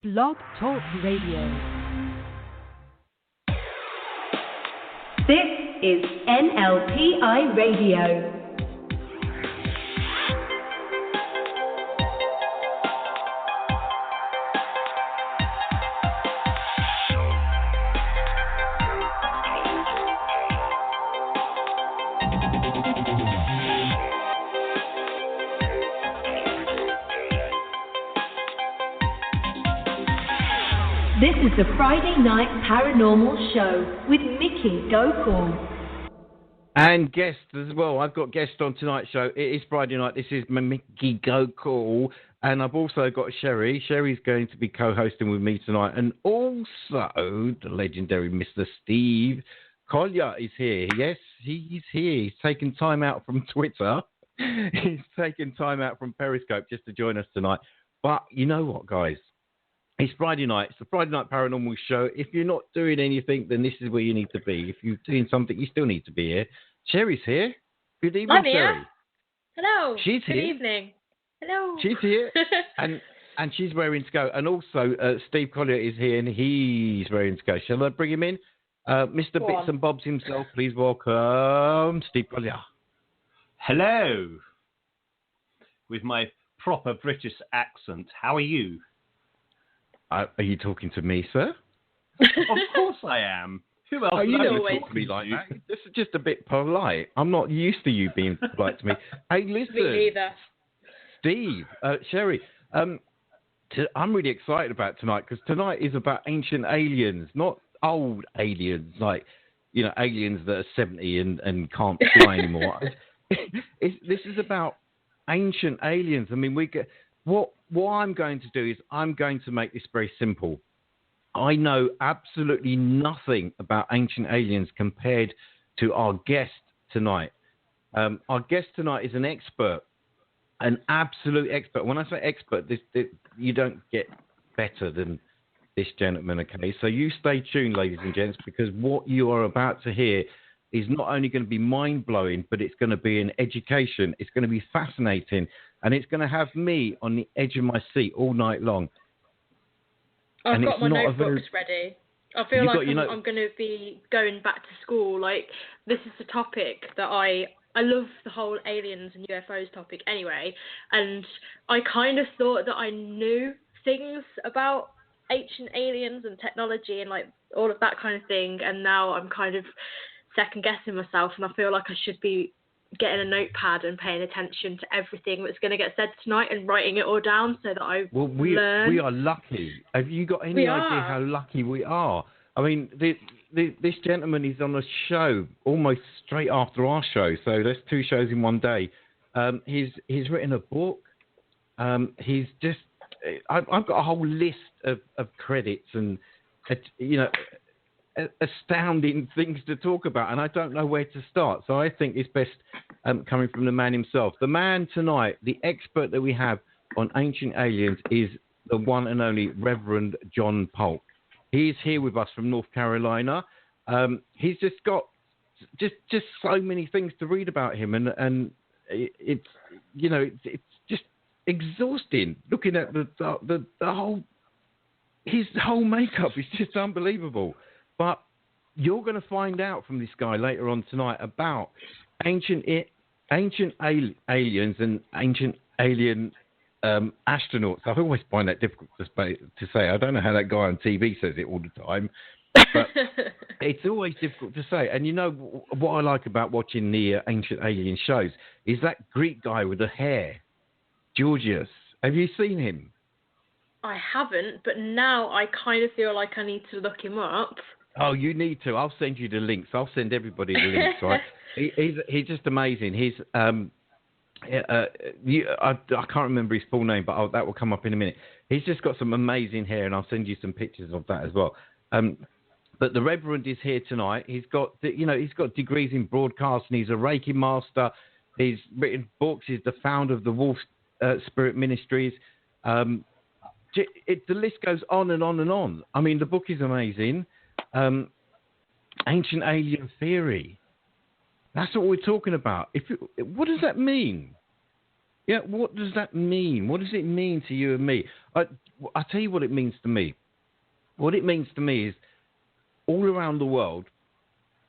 Blog Talk Radio. This is NLPI Radio. This is the Friday Night Paranormal Show with Mickey Gocool. And guests as well. I've got guests on tonight's show. It is Friday night. This is Mickey Gocool. And I've also got Cheri. Cheri's going to be co-hosting with me tonight. And also the legendary Mr. Steve Collier is here. Yes, he's here. He's taken time out from Twitter. He's taken time out from Periscope just to join us tonight. But you know what, guys? It's Friday night. It's the Friday Night Paranormal Show. If you're not doing anything, then this is where you need to be. If you're doing something, you still need to be here. Cheri's here. Good evening, I'm here. Cheri. Hello. She's Good here. evening. Hello. She's here. and she's raring to go. And also, Steve Collier is here, and he's raring to go. Shall I bring him in? Mr. Go Bits on. and Bobs himself, please welcome Steve Collier. Hello. With my proper British accent. How are you? Are you talking to me, sir? Of course I am. Who else? Oh, you would I never be talk to me talking like that. This is just a bit polite. I'm not used to you being polite to me. Hey, listen. Me either. Steve, Cheri, I'm really excited about tonight because tonight is about ancient aliens, not old aliens, like, you know, aliens that are 70 and can't fly anymore. This is about ancient aliens. I mean, what I'm going to do is I'm going to make this very simple. I know absolutely nothing about ancient aliens compared to our guest tonight. Our guest tonight is an expert, an absolute expert. When I say expert, you don't get better than this gentleman, okay? So you stay tuned, ladies and gents, because what you are about to hear is not only going to be mind-blowing, but it's going to be an education. It's going to be fascinating, and it's going to have me on the edge of my seat all night long. I've And got it's my not a notebooks ready. I feel You've like got your I'm going to be going back to school. Like, this is the topic that I love, the whole aliens and UFOs topic anyway. And I kind of thought that I knew things about ancient aliens and technology and, like, all of that kind of thing. And now I'm kind of second-guessing myself, and I feel like I should be getting a notepad and paying attention to everything that's going to get said tonight and writing it all down so that I learn. We are lucky. Have you got any idea how lucky we are? I mean, this gentleman is on a show almost straight after our show, so there's two shows in one day. He's written a book. He's just... I've got a whole list of credits and, you know, astounding things to talk about, and I don't know where to start. So I think it's best coming from the man himself. The man tonight, the expert that we have on ancient aliens, is the one and only Reverend John Polk. He's here with us from North Carolina. He's just got just so many things to read about him, and it's, you know, it's just exhausting looking at the whole, his whole makeup is just unbelievable. But you're going to find out from this guy later on tonight about ancient aliens and ancient alien astronauts. I always find that difficult to say. I don't know how that guy on TV says it all the time, but it's always difficult to say. And you know what I like about watching the ancient alien shows is that Greek guy with the hair, Georgios. Have you seen him? I haven't, but now I kind of feel like I need to look him up. Oh, you need to. I'll send you the links. I'll send everybody the links. Right? He's just amazing. He's I can't remember his full name, but that will come up in a minute. He's just got some amazing hair, and I'll send you some pictures of that as well. But the Reverend is here tonight. He's got degrees in broadcasting. He's a Reiki Master. He's written books. He's the founder of the Wolf Spirit Ministries. The list goes on and on and on. I mean, the book is amazing. Ancient alien theory. That's what we're talking about. What does that mean? Yeah, what does that mean? What does it mean to you and me? I'll tell you what it means to me. What it means to me is all around the world,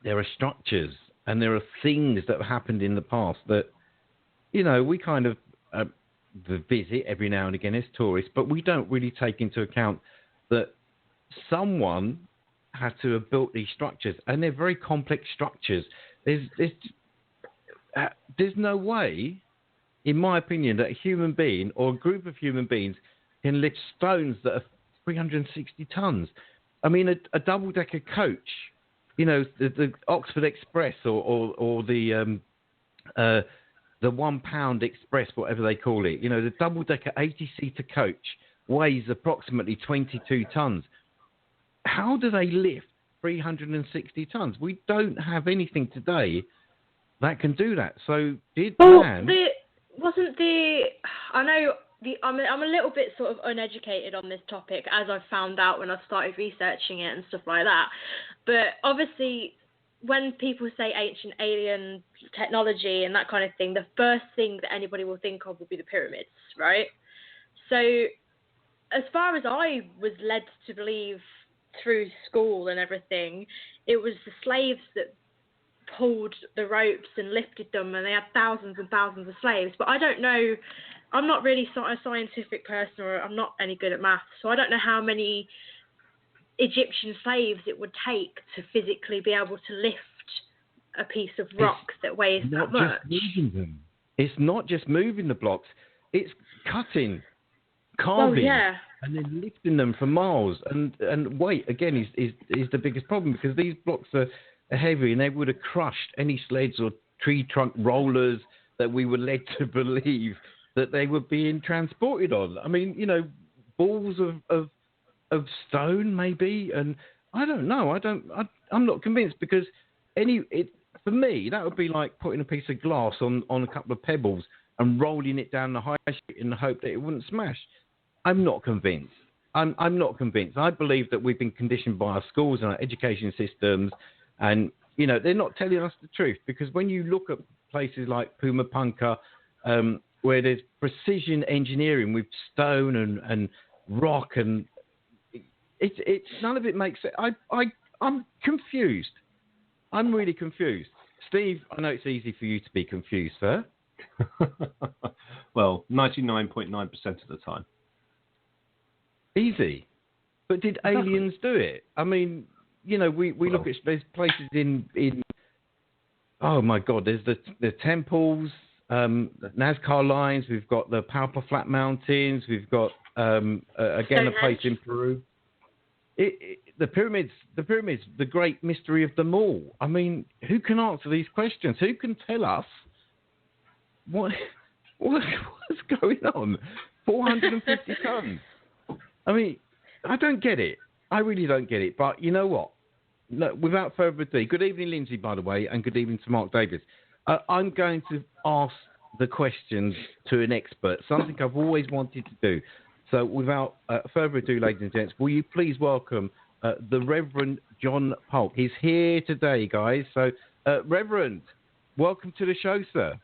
there are structures and there are things that have happened in the past that, we kind of visit every now and again as tourists, but we don't really take into account that someone had to have built these structures, and they're very complex structures. There's no way, in my opinion, that a human being or a group of human beings can lift stones that are 360 tons. I mean, a double-decker coach, the Oxford Express or the 1 pound express, whatever they call it, the double-decker 80-seater coach weighs approximately 22 tons. How do they lift 360 tons? We don't have anything today that can do that. So I'm a little bit sort of uneducated on this topic, as I've found out when I started researching it and stuff like that. But obviously, when people say ancient alien technology and that kind of thing, the first thing that anybody will think of will be the pyramids, right? So as far as I was led to believe through school and everything, it was the slaves that pulled the ropes and lifted them, and they had thousands and thousands of slaves. But I don't know, I'm not really a scientific person, or I'm not any good at maths, so I don't know how many Egyptian slaves it would take to physically be able to lift a piece of rock that weighs that much. It's not just moving the blocks, it's cutting, carving, and then lifting them for miles. And weight, again, is the biggest problem, because these blocks are heavy, and they would have crushed any sleds or tree trunk rollers that we were led to believe that they were being transported on. I mean, balls of stone, maybe, and I don't know. I'm not convinced, because for me, that would be like putting a piece of glass on a couple of pebbles and rolling it down the high street in the hope that it wouldn't smash. I'm not convinced. I'm not convinced. I believe that we've been conditioned by our schools and our education systems, and they're not telling us the truth, because when you look at places like Pumapunka, where there's precision engineering with stone and rock, and it's none of it makes sense. I'm confused. I'm really confused. Steve, I know it's easy for you to be confused, sir. Well, 99.9% of the time. Easy. But did aliens do it? I mean, we look at, there's places in oh my God, there's the temples, Nazca lines, we've got the Palpa Flat Mountains, we've got, again, a place in Peru. The pyramids, the great mystery of them all. I mean, who can answer these questions? Who can tell us what's going on? 450 tons. I mean, I don't get it. I really don't get it. But you know what? No, without further ado, good evening, Lindsay, by the way, and good evening to Mark Davis. I'm going to ask the questions to an expert, something I've always wanted to do. So without further ado, ladies and gents, will you please welcome the Reverend John Polk. He's here today, guys. So, Reverend, welcome to the show, sir.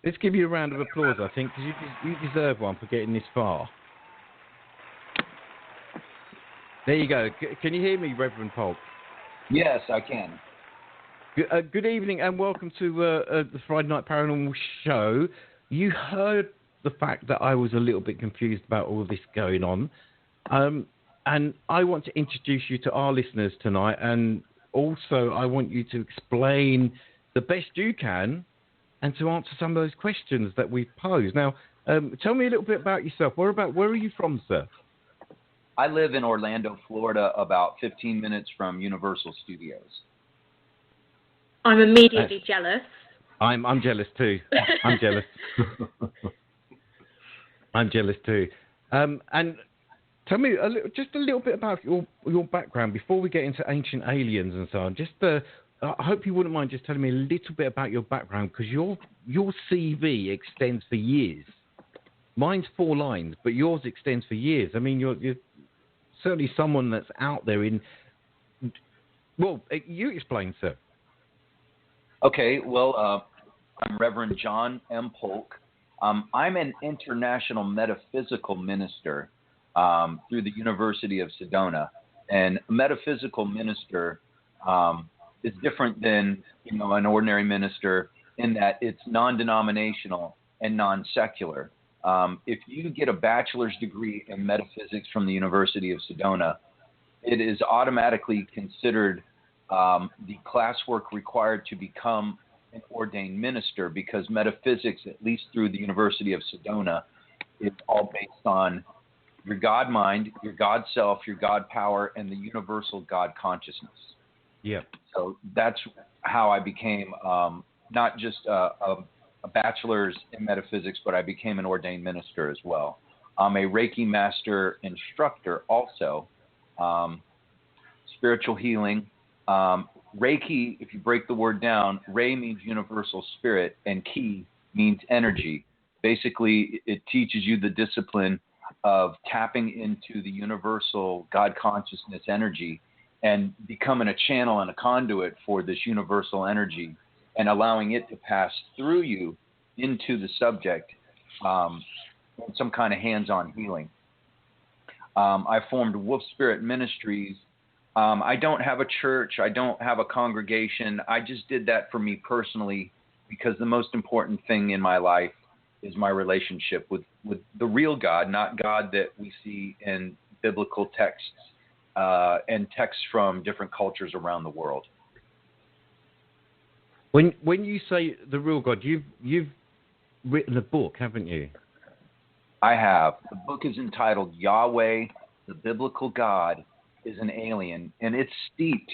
Let's give you a round of applause, I think, because you deserve one for getting this far. There you go. Can you hear me, Reverend Polk? Yes, I can. Good evening and welcome to the Friday Night Paranormal Show. You heard the fact that I was a little bit confused about all this going on. And I want to introduce you to our listeners tonight. And also I want you to explain the best you can and to answer some of those questions that we've posed. Now, tell me a little bit about yourself. Where are you from, sir? I live in Orlando, Florida, about 15 minutes from Universal Studios. I'm immediately jealous. I'm jealous too. I'm jealous. I'm jealous too. And tell me just a little bit about your background before we get into ancient aliens and so on. Just I hope you wouldn't mind just telling me a little bit about your background, because your CV extends for years. Mine's 4 lines, but yours extends for years. I mean, you're certainly someone that's out there in. Well, you explain, sir. Okay, well, I'm Reverend John M. Polk. I'm an International Metaphysical Minister through the University of Sedona. And a metaphysical minister is different than, an ordinary minister in that it's non-denominational and non-secular. If you get a bachelor's degree in metaphysics from the University of Sedona, it is automatically considered the classwork required to become an ordained minister, because metaphysics, at least through the University of Sedona, is all based on your God mind, your God self, your God power, and the universal God consciousness. Yeah. So that's how I became not just a bachelor's in metaphysics, but I became an ordained minister as well. I'm a Reiki Master instructor also, spiritual healing. Reiki, if you break the word down, Rei means universal spirit and Ki means energy. Basically, it teaches you the discipline of tapping into the universal God consciousness energy and becoming a channel and a conduit for this universal energy and allowing it to pass through you into the subject in some kind of hands-on healing. I formed Wolf Spirit Ministries. I don't have a church. I don't have a congregation. I just did that for me personally, because the most important thing in my life is my relationship with the real God, not God that we see in biblical texts and texts from different cultures around the world. When you say the real God, you've written a book, haven't you? I have. The book is entitled Yahweh, the Biblical God is an Alien, and it's steeped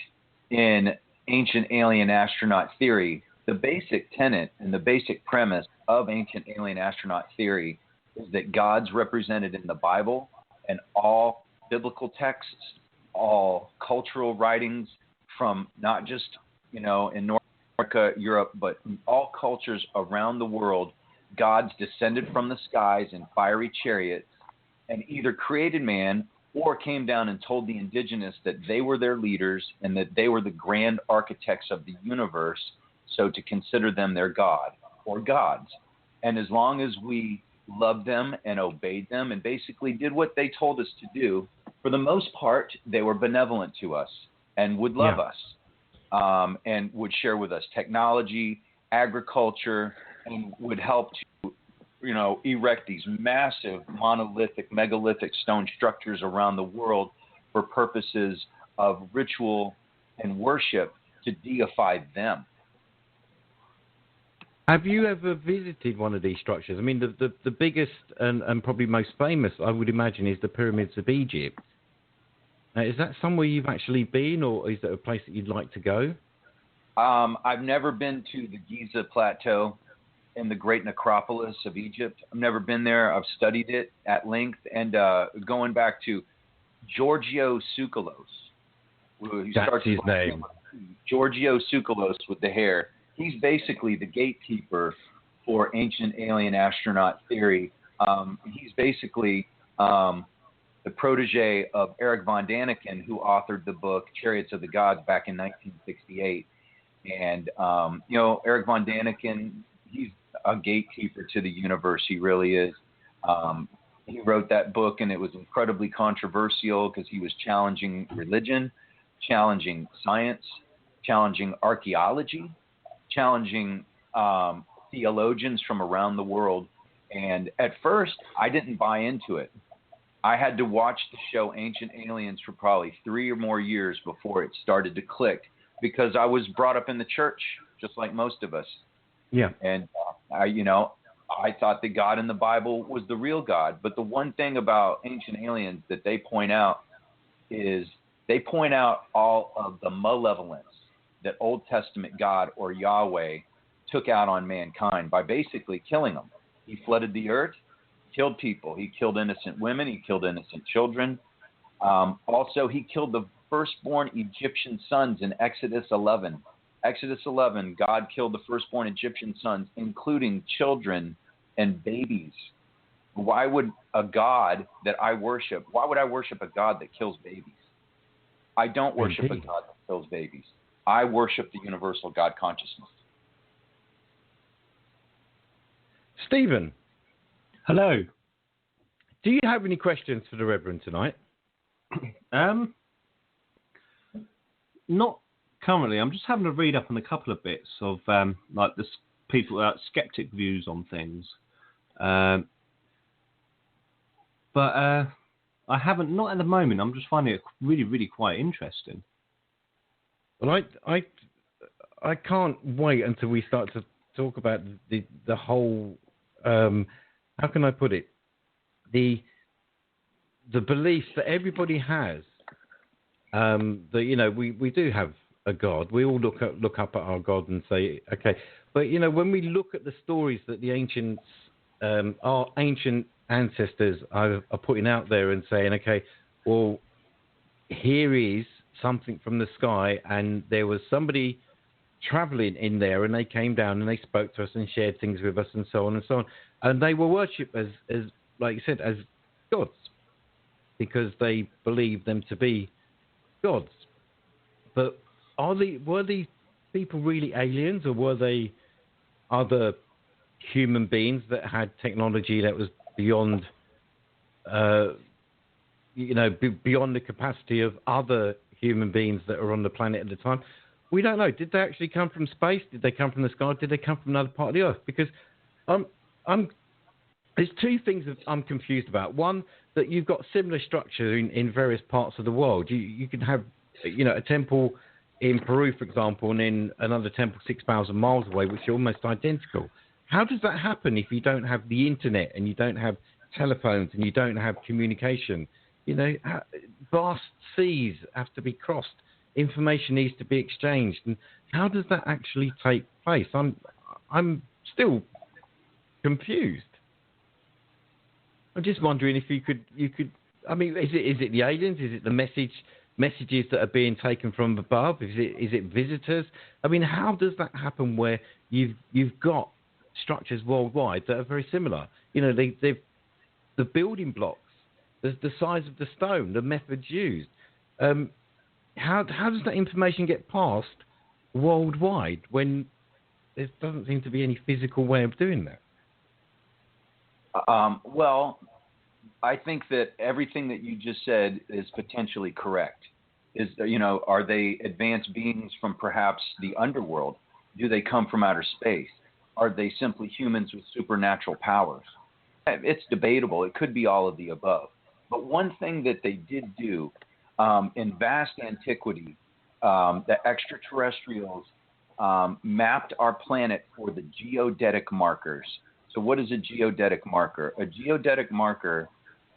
in ancient alien astronaut theory. The basic tenet and the basic premise of ancient alien astronaut theory is that God's represented in the Bible and all biblical texts, all cultural writings from not just, in North America, Europe, but in all cultures around the world. God's descended from the skies in fiery chariots and either created man or came down and told the indigenous that they were their leaders and that they were the grand architects of the universe, so to consider them their God or gods. And as long as we loved them and obeyed them and basically did what they told us to do, for the most part, they were benevolent to us and would love us and would share with us technology, agriculture, and would help to erect these massive monolithic, megalithic stone structures around the world for purposes of ritual and worship to deify them. Have you ever visited one of these structures? I mean, the biggest and probably most famous, I would imagine, is the pyramids of Egypt. Now, is that somewhere you've actually been, or is that a place that you'd like to go? I've never been to the Giza Plateau in the great necropolis of Egypt. I've never been there. I've studied it at length. And going back to Giorgio Tsoukalos. That's his name. Giorgio Tsoukalos with the hair. He's basically the gatekeeper for ancient alien astronaut theory. He's basically the protege of Eric von Daniken, who authored the book Chariots of the Gods back in 1968. And, Eric von Daniken, he's a gatekeeper to the universe. He really is. He wrote that book, and it was incredibly controversial because he was challenging religion, challenging science, challenging archaeology, challenging theologians from around the world. And at first, I didn't buy into it. I had to watch the show Ancient Aliens for probably 3 or more years before it started to click, because I was brought up in the church, just like most of us. Yeah. And, I thought the God in the Bible was the real God. But the one thing about Ancient Aliens that they point out is they point out all of the malevolence that Old Testament God or Yahweh took out on mankind by basically killing them. He flooded the earth, killed people. He killed innocent women. He killed innocent children. Also, he killed the firstborn Egyptian sons in Exodus 11. Exodus 11, God killed the firstborn Egyptian sons, including children and babies. Why would a God that I worship, why would I worship a God that kills babies? I don't worship a God that kills babies. I worship the universal God consciousness. Stephen. Hello. Do you have any questions for the Reverend tonight? Not currently. I'm just having to read up on a couple of bits of like the people skeptic views on things. But I haven't, not at the moment. I'm just finding it really, really quite interesting. Well, I can't wait until we start to talk about the whole. How can I put it? The beliefs that everybody has. That we do have a God. We all look up at our God and say, okay. But when we look at the stories that the ancients, our ancient ancestors are putting out there and saying, okay, well, here is something from the sky, and there was somebody traveling in there, and they came down and they spoke to us and shared things with us and so on and so on, and they were worshipped as like you said, as gods, because they believed them to be gods. But were these people really aliens, or were they other human beings that had technology that was beyond beyond the capacity of other human beings that are on the planet at the time? We don't know. Did they actually come from space? Did they come from the sky? Did they come from another part of the earth? Because there's two things that I'm confused about. One, that you've got similar structure in various parts of the world. You can have a temple in Peru, for example, and then another temple 6,000 miles away, which are almost identical. How does that happen if you don't have the internet and you don't have telephones and you don't have communication? Vast seas have to be crossed. Information needs to be exchanged. And how does that actually take place? I'm still confused. I'm just wondering if you could. I mean, is it the aliens? Is it the messages that are being taken from above? Is it visitors? I mean, how does that happen where you've got structures worldwide that are very similar? The building blocks, the size of the stone, the methods used. How does that information get passed worldwide when there doesn't seem to be any physical way of doing that? Well, I think that everything that you just said is potentially correct. Are they advanced beings from perhaps the underworld? Do they come from outer space? Are they simply humans with supernatural powers? It's debatable. It could be all of the above. But one thing that they did do in vast antiquity, the extraterrestrials mapped our planet for the geodetic markers. So what is a geodetic marker? A geodetic marker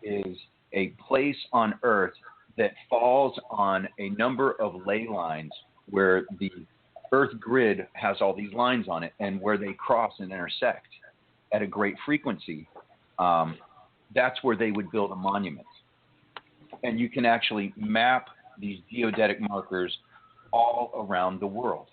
is a place on Earth that falls on a number of ley lines where the Earth grid has all these lines on it, and where they cross and intersect at a great frequency, that's where they would build a monument. And you can actually map these geodetic markers all around the world.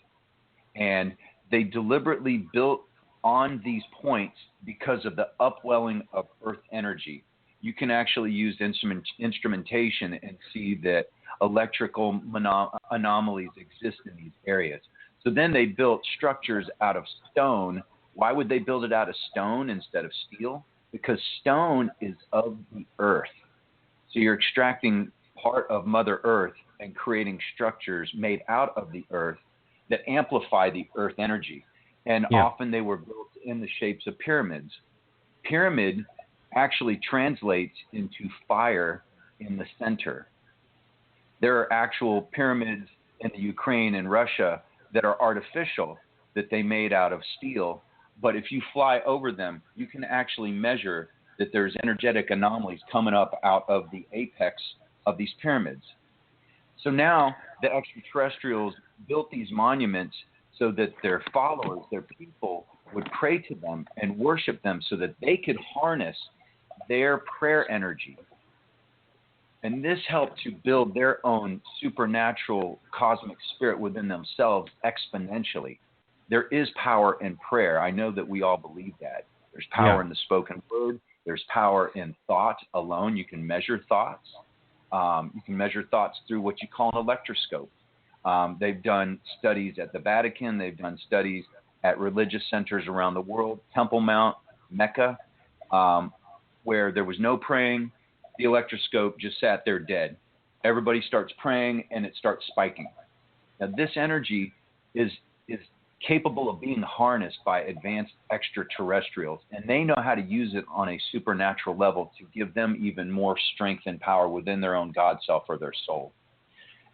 And they deliberately built on these points because of the upwelling of Earth energy. You can actually use instrumentation and see that electrical anomalies exist in these areas. So then they built structures out of stone. Why would they build it out of stone instead of steel? Because stone is of the earth. So you're extracting part of Mother Earth and creating structures made out of the earth that amplify the earth energy. And often they were built in the shapes of pyramids. Pyramid actually translates into fire in the center. There are actual pyramids in the Ukraine and Russia that are artificial, that they made out of steel. But if you fly over them, you can actually measure that there's energetic anomalies coming up out of the apex of these pyramids. So now the extraterrestrials built these monuments so that their followers, their people, would pray to them and worship them so that they could harness their prayer energy. And this helped to build their own supernatural cosmic spirit within themselves exponentially. There is power in prayer. I know that we all believe that. There's power in the spoken word. There's power in thought alone. You can measure thoughts. You can measure thoughts through what you call an electroscope. They've done studies at the Vatican. They've done studies at religious centers around the world, Temple Mount, Mecca, where there was no praying. The electroscope just sat there dead. Everybody starts praying, and it starts spiking. Now, this energy is capable of being harnessed by advanced extraterrestrials, and they know how to use it on a supernatural level to give them even more strength and power within their own God self or their soul.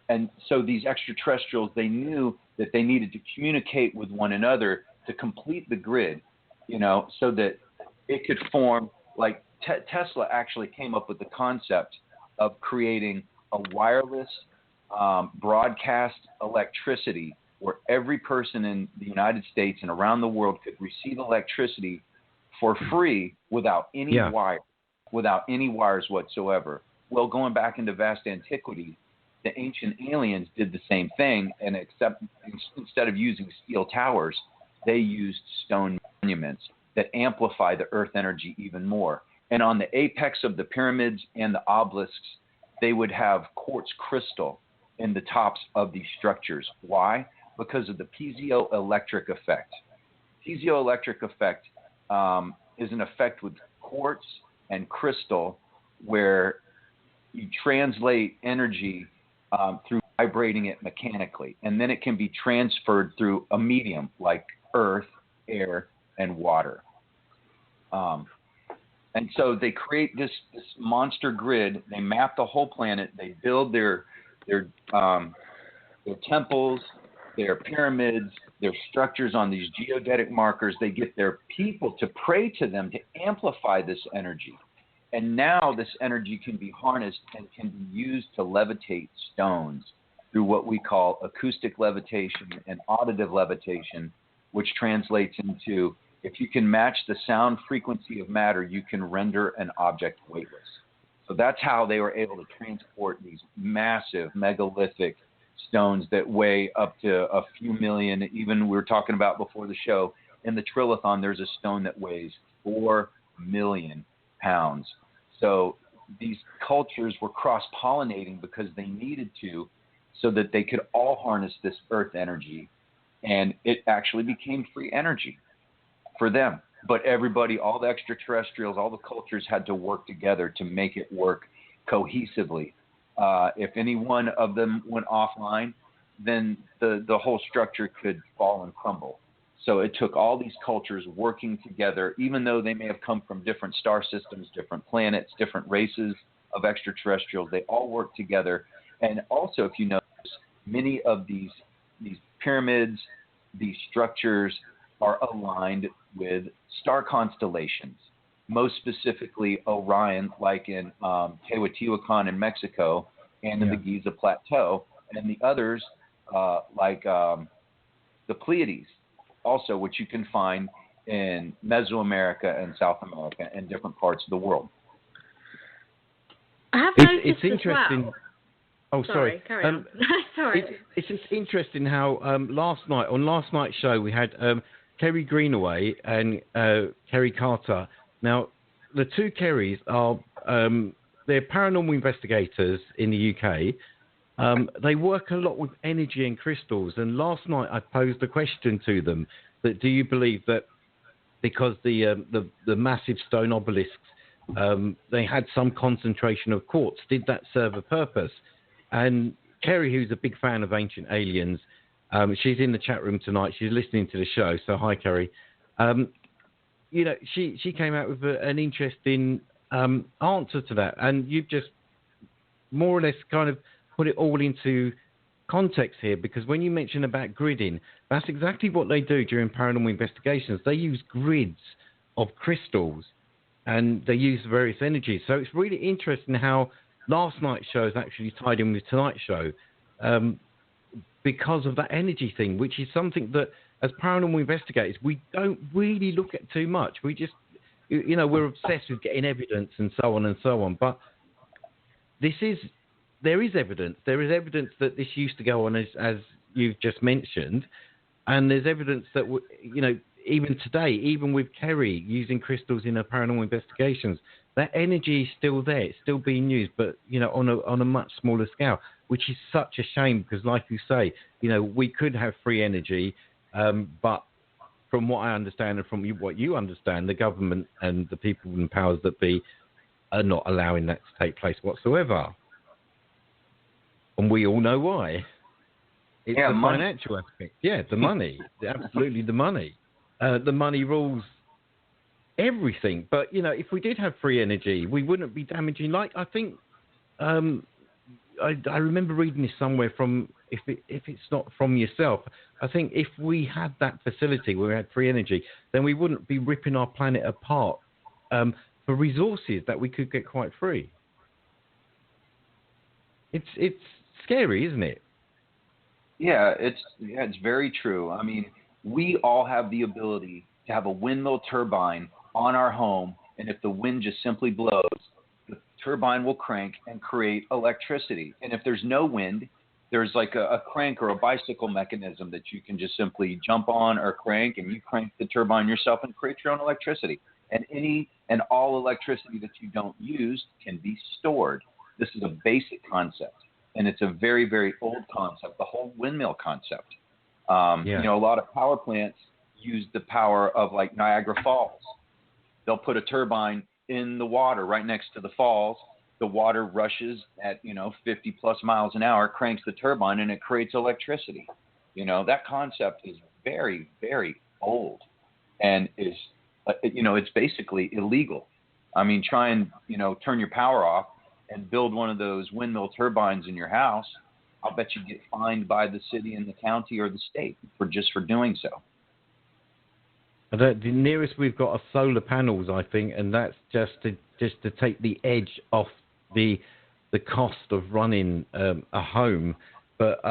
And so these extraterrestrials, they knew that they needed to communicate with one another to complete the grid, so that it could form, like Tesla actually came up with the concept of creating a wireless broadcast electricity where every person in the United States and around the world could receive electricity for free without any wires whatsoever. Well, going back into vast antiquity, the ancient aliens did the same thing, and instead of using steel towers, they used stone monuments that amplify the earth energy even more. And on the apex of the pyramids and the obelisks, they would have quartz crystal in the tops of these structures. Why? Because of the piezoelectric effect. Piezoelectric effect is an effect with quartz and crystal where you translate energy through vibrating it mechanically, and then it can be transferred through a medium like earth, air, and water. And so they create this monster grid. They map the whole planet. They build their temples, their pyramids, their structures on these geodetic markers. They get their people to pray to them to amplify this energy. And now this energy can be harnessed and can be used to levitate stones through what we call acoustic levitation and auditive levitation, which translates into, if you can match the sound frequency of matter, you can render an object weightless. So that's how they were able to transport these massive megalithic stones that weigh up to a few million. Even we were talking about before the show, in the Trilithon, there's a stone that weighs 4 million pounds. So these cultures were cross-pollinating because they needed to, so that they could all harness this earth energy, and it actually became free energy for them. But everybody, all the extraterrestrials, all the cultures had to work together to make it work cohesively. If any one of them went offline, then the whole structure could fall and crumble. So it took all these cultures working together, even though they may have come from different star systems, different planets, different races of extraterrestrials. They all worked together. And also, if you notice, many of these pyramids, these structures are aligned with star constellations, most specifically Orion, like in Teotihuacan in Mexico and in the Giza Plateau, and the others like the Pleiades, also, which you can find in Mesoamerica and South America and different parts of the world. I have noticed it's interesting. Well. Oh, sorry. Carry on. Sorry. It's just interesting how last night's show we had Kerry Greenaway and Kerry Carter. Now, the two Kerrys are they're paranormal investigators in the UK. They work a lot with energy and crystals. And last night I posed a question to them: that do you believe that because the massive stone obelisks they had some concentration of quartz, did that serve a purpose? And Kerry, who's a big fan of ancient aliens, she's in the chat room tonight. She's listening to the show. So hi, Kerry. She came out with an interesting answer to that, and you've just more or less kind of put it all into context here, because when you mention about gridding, that's exactly what they do during paranormal investigations. They use grids of crystals, and they use various energies. So it's really interesting how last night's show is actually tied in with tonight's show because of that energy thing, which is something that, as paranormal investigators, we don't really look at too much. We just, we're obsessed with getting evidence and so on and so on. But there is evidence. There is evidence that this used to go on as you've just mentioned. And there's evidence that, even today, even with Kerry using crystals in her paranormal investigations, that energy is still there. It's still being used, but, on a much smaller scale, which is such a shame because, like you say, we could have free energy, but from what I understand and from what you understand, the government and the people in powers that be are not allowing that to take place whatsoever. And we all know why. It's the money. financial aspect. Yeah, the money. Absolutely the money. The money rules everything. But, if we did have free energy, we wouldn't be damaging. Like, I think, I remember reading this somewhere from, if it's not from yourself, I think if we had that facility where we had free energy, then we wouldn't be ripping our planet apart for resources that we could get quite free. It's scary, isn't it? Yeah, it's very true. I mean, we all have the ability to have a windmill turbine on our home, and if the wind just simply blows, the turbine will crank and create electricity. And if there's no wind, there's like a crank or a bicycle mechanism that you can just simply jump on or crank, and you crank the turbine yourself and create your own electricity. And any and all electricity that you don't use can be stored. This is a basic concept, and it's a very, very old concept, the whole windmill concept. A lot of power plants use the power of like Niagara Falls. They'll put a turbine in the water right next to the falls. The water rushes at, 50 plus miles an hour, cranks the turbine, and it creates electricity. That concept is very, very old and is, it's basically illegal. I mean, try and, turn your power off and build one of those windmill turbines in your house. I'll bet you get fined by the city and the county or the state for doing so. The nearest we've got are solar panels, I think, and that's just to take the edge off the cost of running a home. But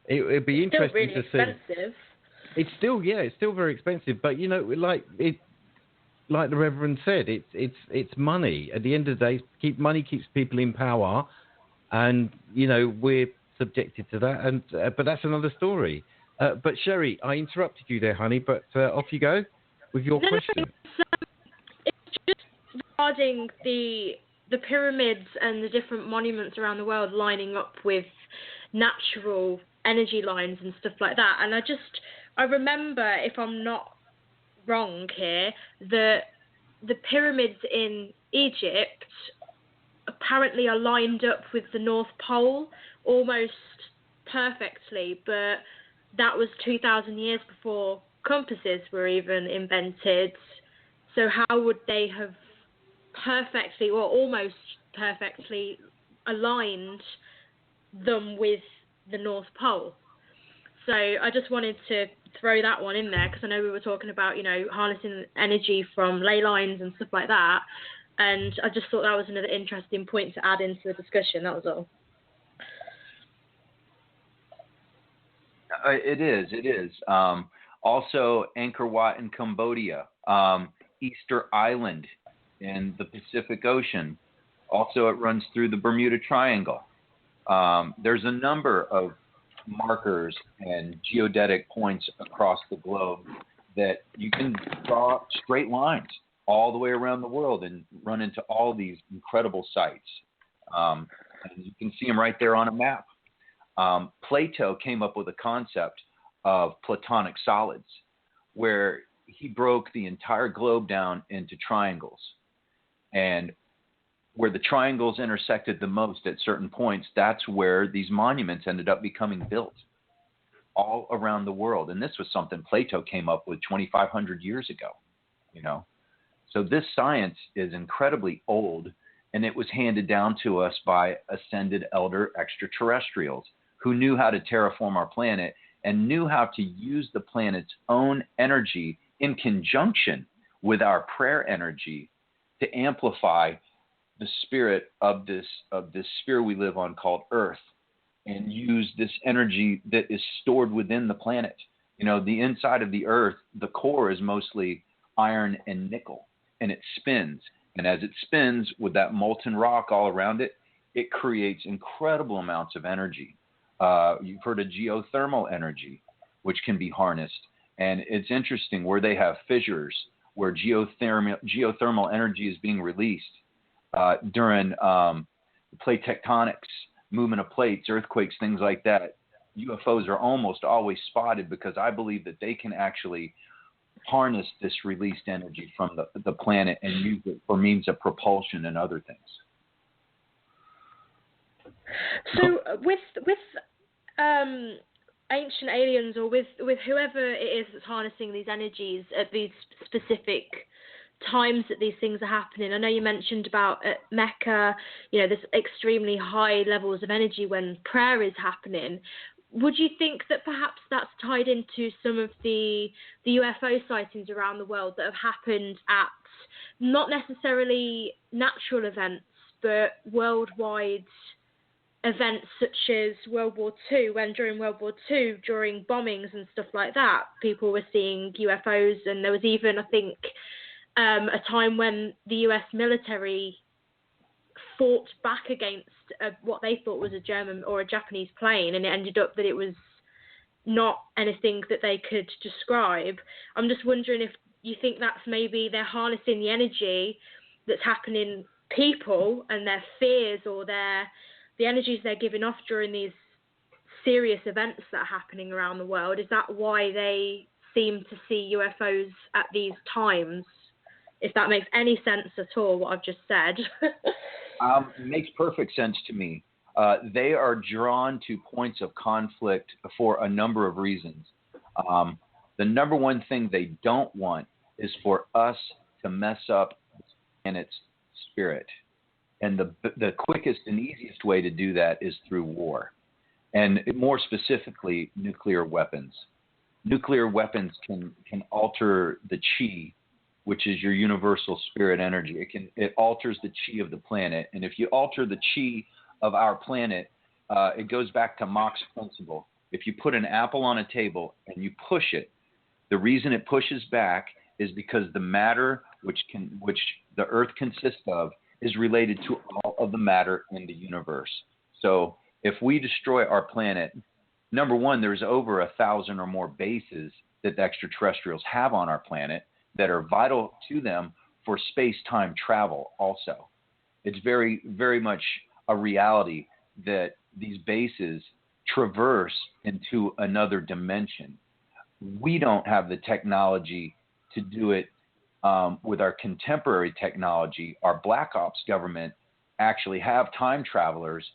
it'd be interesting to see. Expensive. It's still very expensive. But like the Reverend said, it's money. At the end of the day, money keeps people in power, and we're subjected to that. And but that's another story. But Cheri, I interrupted you there, honey. But off you go with your question. It's just regarding the pyramids and the different monuments around the world lining up with natural energy lines and stuff like that. And I remember, if I'm not wrong here, that the pyramids in Egypt apparently are lined up with the North Pole almost perfectly, but that was 2,000 years before compasses were even invented. So how would they have perfectly or almost perfectly aligned them with the North Pole? So I just wanted to throw that one in there because I know we were talking about, harnessing energy from ley lines and stuff like that. And I just thought that was another interesting point to add into the discussion. That was all. It is. Also, Angkor Wat in Cambodia, Easter Island in the Pacific Ocean. Also, it runs through the Bermuda Triangle. There's a number of markers and geodetic points across the globe that you can draw straight lines all the way around the world and run into all these incredible sites. And you can see them right there on a map. Plato came up with a concept of platonic solids, where he broke the entire globe down into triangles. And where the triangles intersected the most at certain points, that's where these monuments ended up becoming built all around the world. And this was something Plato came up with 2,500 years ago, So this science is incredibly old, and it was handed down to us by ascended elder extraterrestrials who knew how to terraform our planet and knew how to use the planet's own energy in conjunction with our prayer energy to amplify the spirit of this sphere we live on called Earth, and use this energy that is stored within the planet. The inside of the Earth, the core is mostly iron and nickel, and it spins. And as it spins with that molten rock all around it, it creates incredible amounts of energy. You've heard of geothermal energy, which can be harnessed. And it's interesting where they have fissures where geothermal energy is being released during plate tectonics, movement of plates, earthquakes, things like that. UFOs are almost always spotted because I believe that they can actually harness this released energy from the planet and use it for means of propulsion and other things. So with ancient aliens, or with whoever it is that's harnessing these energies at these specific times that these things are happening, I know you mentioned about at Mecca, there's extremely high levels of energy when prayer is happening. Would you think that perhaps that's tied into some of the UFO sightings around the world that have happened at not necessarily natural events, but worldwide events such as World War II, when during World War II, during bombings and stuff like that, people were seeing UFOs, and there was even, I think, a time when the US military fought back against what they thought was a German or a Japanese plane, and it ended up that it was not anything that they could describe. I'm just wondering if you think that's maybe they're harnessing the energy that's happening people and their fears, or the energies they're giving off during these serious events that are happening around the world. Is that why they seem to see UFOs at these times? If that makes any sense at all, what I've just said. Makes perfect sense to me. They are drawn to points of conflict for a number of reasons. The number one thing they don't want is for us to mess up the planet's spirit. And the quickest and easiest way to do that is through war. And more specifically, nuclear weapons. Nuclear weapons can alter the chi, which is your universal spirit energy. It alters the chi of the planet. And if you alter the chi of our planet, it goes back to Mach's principle. If you put an apple on a table and you push it, the reason it pushes back is because the matter which the earth consists of is related to all of the matter in the universe. So if we destroy our planet, number one, there's over 1,000 or more bases that the extraterrestrials have on our planet that are vital to them for space-time travel also. It's very, very much a reality that these bases traverse into another dimension. We don't have the technology to do it with our contemporary technology. Our Black Ops government actually have time travelers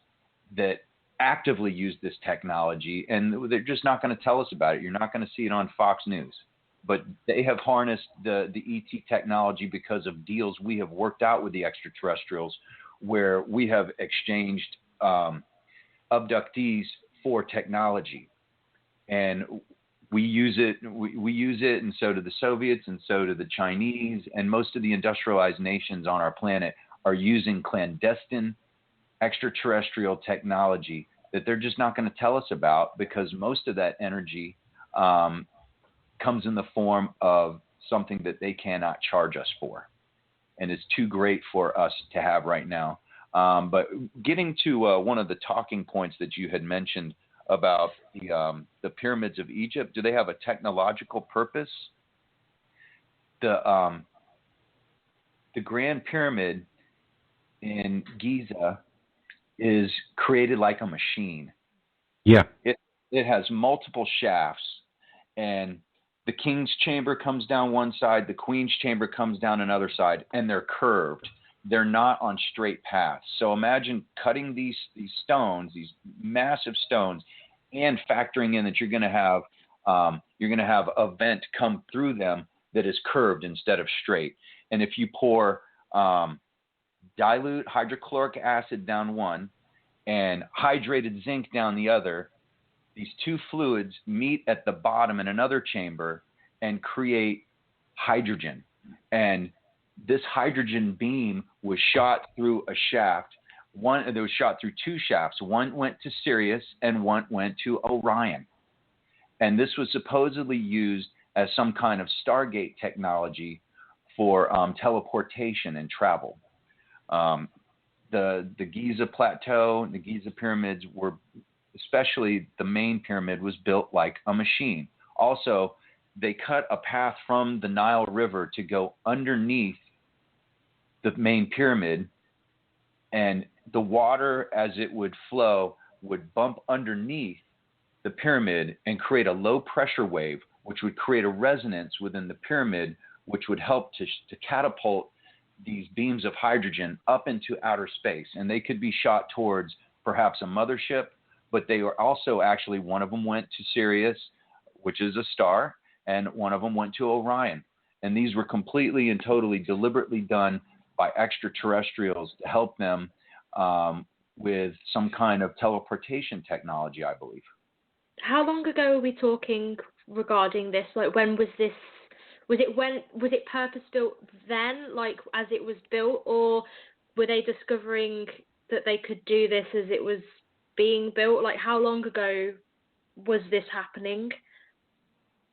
that actively use this technology, and they're just not going to tell us about it. You're not going to see it on Fox News. But they have harnessed the ET technology because of deals we have worked out with the extraterrestrials, where we have exchanged abductees for technology. And we use it, and so do the Soviets, and so do the Chinese, and most of the industrialized nations on our planet are using clandestine extraterrestrial technology that they're just not going to tell us about, because most of that energy comes in the form of something that they cannot charge us for, and it's too great for us to have right now. But getting to one of the talking points that you had mentioned about the pyramids of Egypt, do they have a technological purpose? The Grand Pyramid in Giza is created like a machine. Yeah. It has multiple shafts, and the king's chamber comes down one side, the queen's chamber comes down another side, and they're curved. They're not on straight paths. So imagine cutting these stones, these massive stones, and factoring in that you're going to have a vent come through them that is curved instead of straight. And if you pour dilute hydrochloric acid down one and hydrated zinc down the other, these two fluids meet at the bottom in another chamber and create hydrogen. And this hydrogen beam was shot through a shaft. It was shot through two shafts. One went to Sirius and one went to Orion. And this was supposedly used as some kind of Stargate technology for teleportation and travel. The Giza Plateau and the Giza pyramids were, especially the main pyramid, was built like a machine. Also, they cut a path from the Nile River to go underneath the main pyramid, and the water, as it would flow, would bump underneath the pyramid and create a low pressure wave, which would create a resonance within the pyramid, which would help to catapult these beams of hydrogen up into outer space. And they could be shot towards perhaps a mothership, but they were also actually, one of them went to Sirius, which is a star, and one of them went to Orion. And these were completely and totally deliberately done by extraterrestrials to help them with some kind of teleportation technology, I believe. How long ago are we talking regarding this? Like, when was this? Was it purpose built then, like as it was built, or were they discovering that they could do this as it was being built? Like, how long ago was this happening?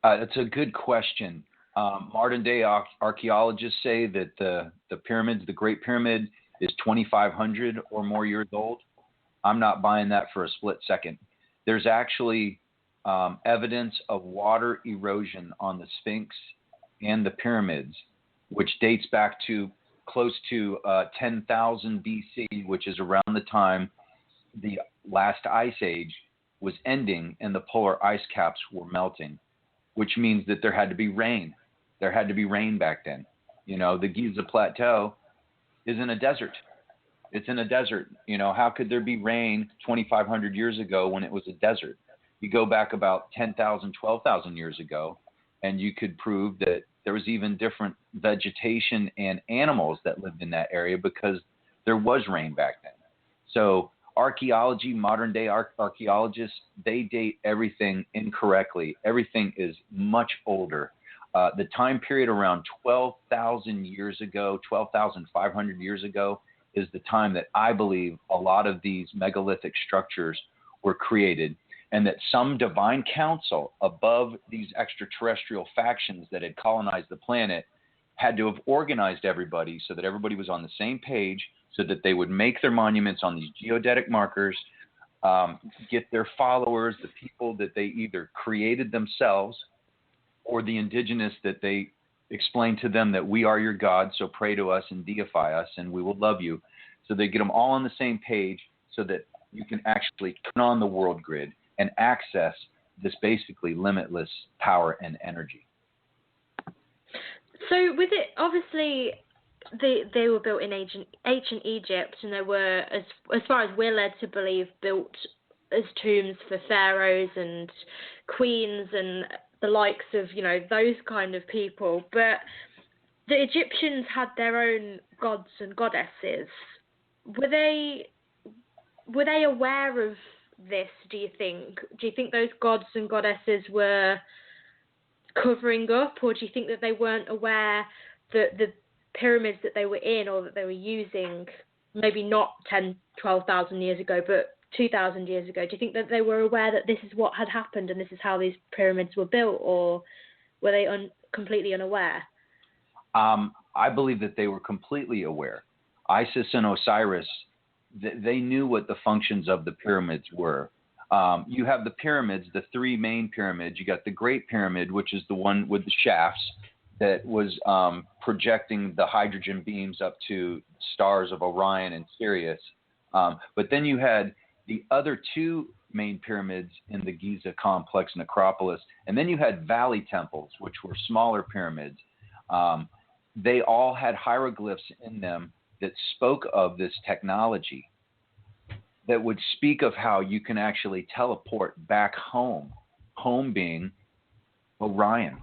That's a good question. Modern day archaeologists say that the pyramids, the Great Pyramid, is 2,500 or more years old. I'm not buying that for a split second. There's actually evidence of water erosion on the Sphinx and the pyramids, which dates back to close to 10,000 BC, which is around the time the last ice age was ending and the polar ice caps were melting, which means that there had to be rain. There had to be rain back then. You know, the Giza Plateau is in a desert. It's in a desert. You know, how could there be rain 2,500 years ago when it was a desert? You go back about 10,000, 12,000 years ago, and you could prove that there was even different vegetation and animals that lived in that area because there was rain back then. So archaeology, modern day archaeologists, they date everything incorrectly. Everything is much older. The time period around 12,000 years ago, 12,500 years ago, is the time that I believe a lot of these megalithic structures were created, and that some divine council above these extraterrestrial factions that had colonized the planet had to have organized everybody so that everybody was on the same page, so that they would make their monuments on these geodetic markers, get their followers, the people that they either created themselves or the indigenous that they explained to them that we are your God, so pray to us and deify us and we will love you. So they get them all on the same page so that you can actually turn on the world grid and access this basically limitless power and energy. So with it, obviously, they were built in ancient Egypt, and they were, as far as we're led to believe, built as tombs for pharaohs and queens and the likes of, you know, those kind of people. But the Egyptians had their own gods and goddesses. Were they aware of this, do you think? Do you think those gods and goddesses were covering up, or do you think that they weren't aware that the pyramids that they were in or that they were using, maybe not 10, 12,000 years ago, but 2,000 years ago, do you think that they were aware that this is what had happened and this is how these pyramids were built, or were they completely unaware? I believe that they were completely aware. Isis and Osiris, they knew what the functions of the pyramids were. You have the pyramids, the three main pyramids. You got the Great Pyramid, which is the one with the shafts that was projecting the hydrogen beams up to stars of Orion and Sirius. But then you had the other two main pyramids in the Giza complex necropolis, and then you had valley temples, which were smaller pyramids. They all had hieroglyphs in them that spoke of this technology, that would speak of how you can actually teleport back home, home being Orion.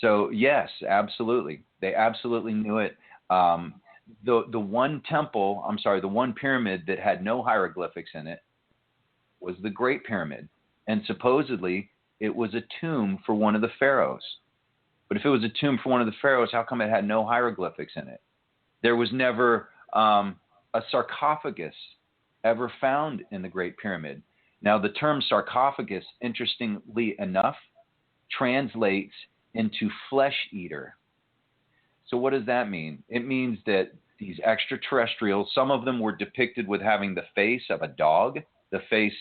So yes, absolutely. They absolutely knew it. The one pyramid that had no hieroglyphics in it was the Great Pyramid. And supposedly it was a tomb for one of the pharaohs. But if it was a tomb for one of the pharaohs, how come it had no hieroglyphics in it? There was never a sarcophagus ever found in the Great Pyramid. Now, the term sarcophagus, interestingly enough, translates into flesh eater. So what does that mean? It means that these extraterrestrials, some of them were depicted with having the face of a dog, the face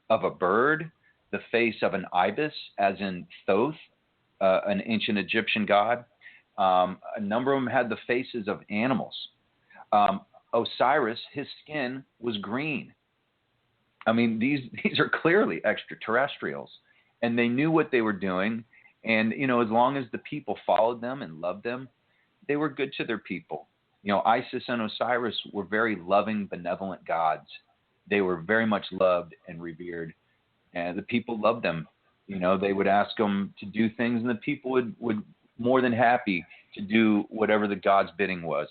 of a bird, the face of an ibis, as in Thoth, an ancient Egyptian god. A number of them had the faces of animals. Osiris, his skin was green. I mean, these are clearly extraterrestrials, and they knew what they were doing. And, as long as the people followed them and loved them, they were good to their people. Isis and Osiris were very loving, benevolent gods. They were very much loved and revered, and the people loved them. They would ask them to do things, and the people would more than happy to do whatever the god's bidding was.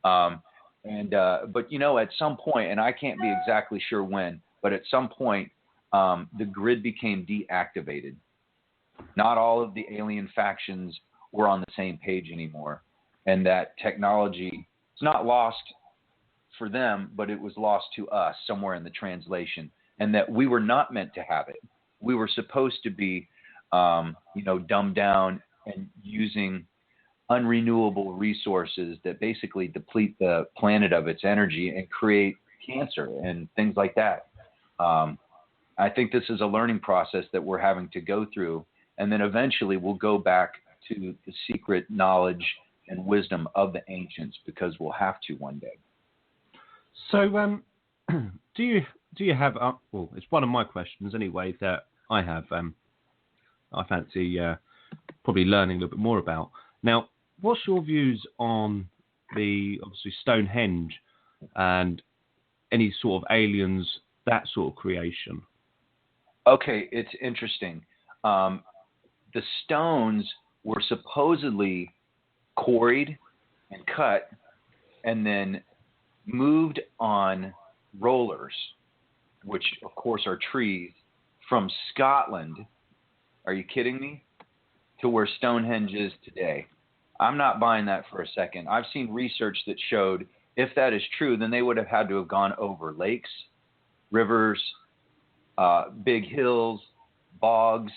But at some point, and I can't be exactly sure when, but at some point, the grid became deactivated. Not all of the alien factions were on the same page anymore, and that technology, it's not lost for them, but it was lost to us somewhere in the translation, and that we were not meant to have it. We were supposed to be, dumbed down and using unrenewable resources that basically deplete the planet of its energy and create cancer and things like that. I think this is a learning process that we're having to go through, and then eventually we'll go back to the secret knowledge and wisdom of the ancients, because we'll have to one day. So, do you have? Well, it's one of my questions anyway that I have. I fancy probably learning a little bit more about. Now, what's your views on the obviously Stonehenge and any sort of aliens, that sort of creation? Okay, it's interesting. The stones were supposedly quarried and cut and then moved on rollers, which of course are trees, from Scotland. Are you kidding me? To where Stonehenge is today. I'm not buying that for a second. I've seen research that showed if that is true, then they would have had to have gone over lakes, rivers, big hills, bogs,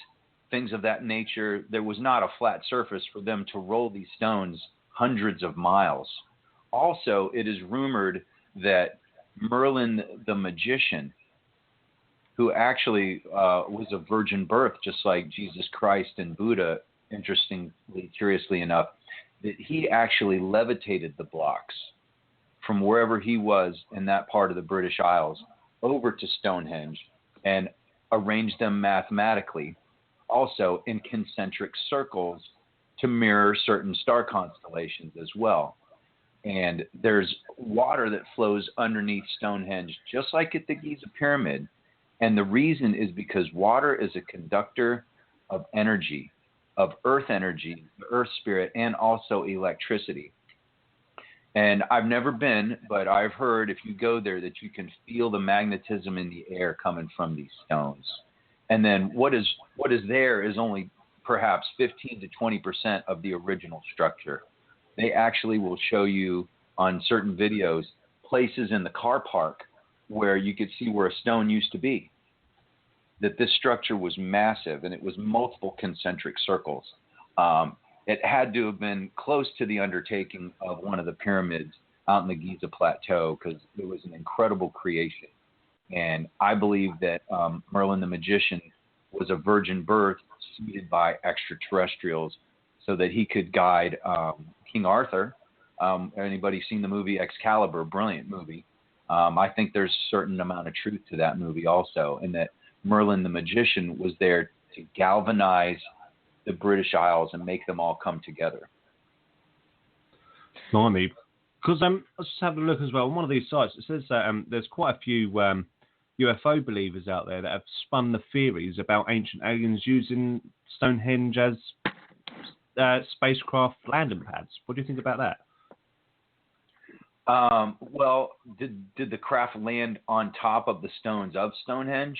things of that nature. There was not a flat surface for them to roll these stones hundreds of miles. Also, it is rumored that Merlin the magician, who actually was a virgin birth, just like Jesus Christ and Buddha, curiously enough, that he actually levitated the blocks from wherever he was in that part of the British Isles over to Stonehenge and arranged them mathematically, also in concentric circles to mirror certain star constellations as well. And there's water that flows underneath Stonehenge, just like at the Giza Pyramid. And the reason is because water is a conductor of energy, of earth energy, the earth spirit, and also electricity. And I've never been, but I've heard if you go there that you can feel the magnetism in the air coming from these stones. And then what is there is only perhaps 15 to 20% of the original structure. They actually will show you on certain videos places in the car park where you could see where a stone used to be. That this structure was massive, and it was multiple concentric circles. It had to have been close to the undertaking of one of the pyramids out in the Giza Plateau, because it was an incredible creation. And I believe that Merlin the magician was a virgin birth seeded by extraterrestrials so that he could guide King Arthur. Anybody seen the movie Excalibur? Brilliant movie. I think there's a certain amount of truth to that movie also, and that Merlin the magician was there to galvanize the British Isles and make them all come together. Blimey. Because I was just having a look as well on one of these sites. It says that there's quite a few UFO believers out there that have spun the theories about ancient aliens using Stonehenge as spacecraft landing pads. What do you think about that? Well, did the craft land on top of the stones of Stonehenge?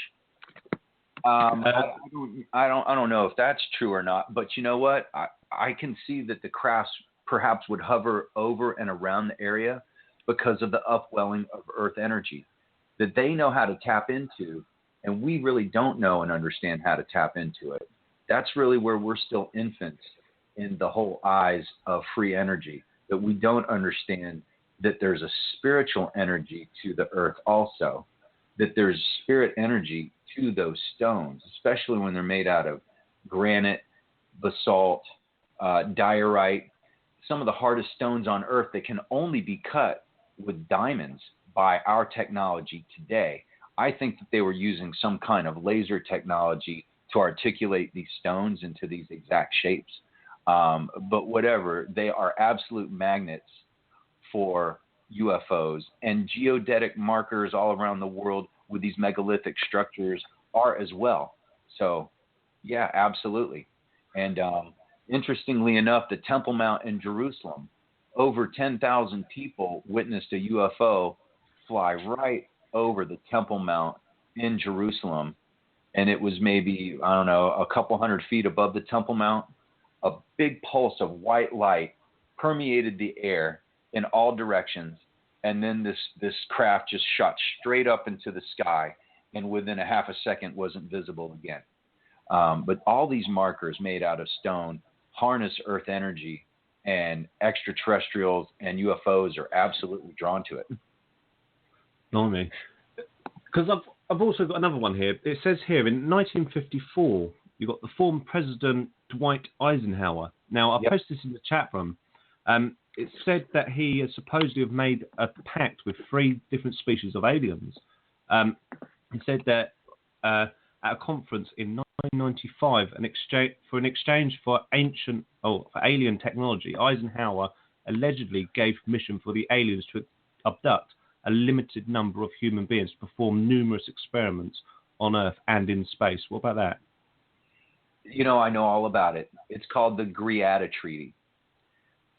I don't know if that's true or not, but you know what? I can see that the crafts perhaps would hover over and around the area because of the upwelling of earth energy that they know how to tap into, and we really don't know and understand how to tap into it. That's really where we're still infants in the whole eyes of free energy, that we don't understand that there's a spiritual energy to the earth also, that there's spirit energy to those stones, especially when they're made out of granite, basalt, diorite, some of the hardest stones on earth that can only be cut with diamonds by our technology today. I think that they were using some kind of laser technology to articulate these stones into these exact shapes. But whatever, they are absolute magnets for UFOs, and geodetic markers all around the world with these megalithic structures are as well. So, yeah, absolutely. And interestingly enough, the Temple Mount in Jerusalem, over 10,000 people witnessed a UFO fly right over the Temple Mount in Jerusalem. And it was maybe, I don't know, a couple hundred feet above the Temple Mount. A big pulse of white light permeated the air in all directions. And then this craft just shot straight up into the sky, and within a half a second wasn't visible again. But all these markers made out of stone harness earth energy, and extraterrestrials and UFOs are absolutely drawn to it. Blimey. Because I've also got another one here. It says here in 1954, you got the former President Dwight Eisenhower. Now, I'll post this in the chat room. It said that he has supposedly have made a pact with 3 different species of aliens. He said that at a conference in 1995, in exchange for alien technology, Eisenhower allegedly gave permission for the aliens to abduct a limited number of human beings to perform numerous experiments on Earth and in space. What about that? You know, I know all about it. It's called the Greada Treaty.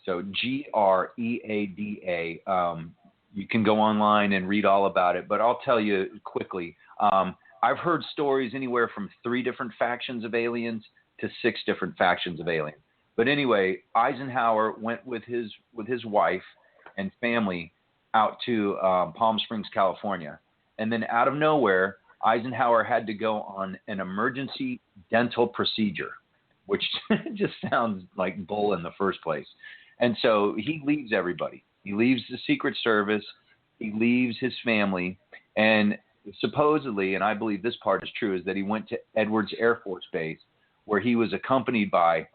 So Greada. You can go online and read all about it, but I'll tell you quickly. I've heard stories anywhere from 3 different factions of aliens to 6 different factions of aliens. But anyway, Eisenhower went with his wife and family out to Palm Springs, California. And then out of nowhere, Eisenhower had to go on an emergency dental procedure, which just sounds like bull in the first place. And so he leaves everybody. He leaves the Secret Service. He leaves his family. And supposedly, and I believe this part is true, is that he went to Edwards Air Force Base, where he was accompanied by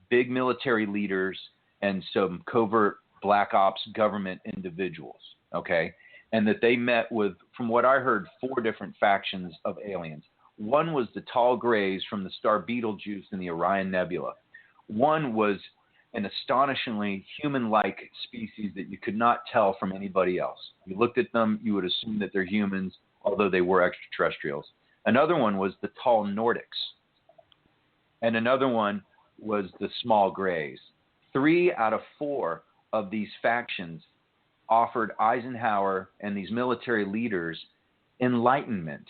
big military leaders and some covert black ops government individuals, okay? And that they met with, from what I heard, 4 different factions of aliens. One was the tall grays from the star Betelgeuse in the Orion Nebula. One was an astonishingly human-like species that you could not tell from anybody else. You looked at them, you would assume that they're humans, although they were extraterrestrials. Another one was the tall Nordics. And another one was the small grays. 3 out of 4 of these factions offered Eisenhower and these military leaders enlightenment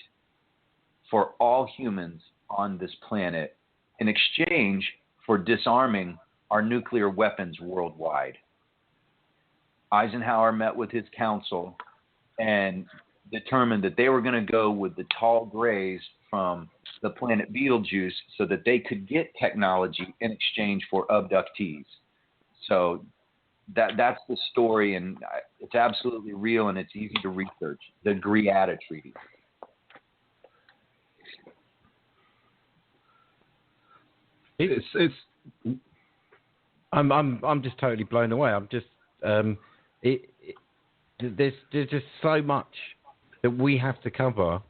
for all humans on this planet in exchange for disarming our nuclear weapons worldwide. Eisenhower met with his council and determined that they were going to go with the tall grays from the planet Betelgeuse so that they could get technology in exchange for abductees. So that's the story, and it's absolutely real, and it's easy to research. The Greada Treaty. I'm just totally blown away. I'm just there's just so much that we have to cover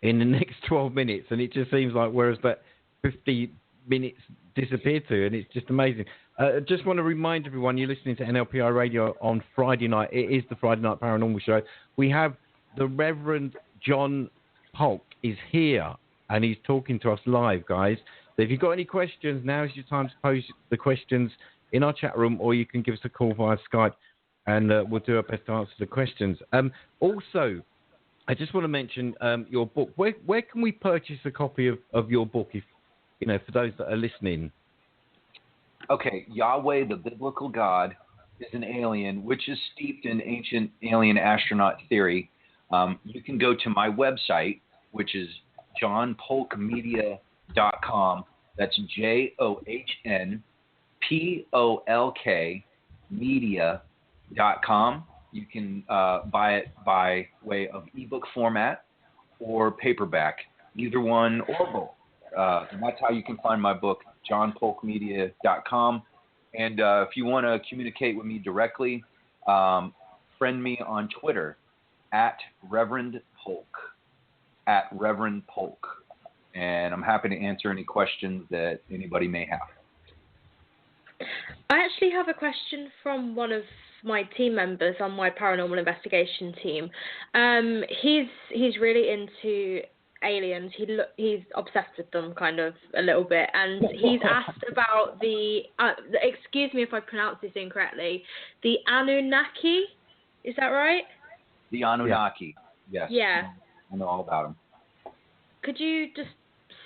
in the next 12 minutes, and it just seems like whereas that 50 minutes disappeared to, and it's just amazing. Just want to remind everyone, you're listening to NLPI Radio on Friday night. It is the Friday Night Paranormal Show. We have the Reverend John Polk is here, and he's talking to us live, guys. So if you've got any questions, now is your time to pose the questions in our chat room, or you can give us a call via Skype, and we'll do our best to answer the questions. Also, I just want to mention your book. Where can we purchase a copy of your book, if for those that are listening? Okay, Yahweh, the biblical God, is an alien, which is steeped in ancient alien astronaut theory. You can go to my website, which is johnpolkmedia.com. That's JOHNPOLK media.com. You can buy it by way of ebook format or paperback, either one or both. And that's how you can find my book, johnpolkmedia.com. And if you want to communicate with me directly, friend me on Twitter at Reverend Polk. and I'm happy to answer any questions that anybody may have. I actually have a question from one of my team members on my paranormal investigation team. He's really into aliens. He's obsessed with them kind of a little bit, and he's asked about the excuse me if I pronounce this incorrectly, the Anunnaki. Is that right? The Anunnaki. Yes. Yeah. I know all about them. Could you just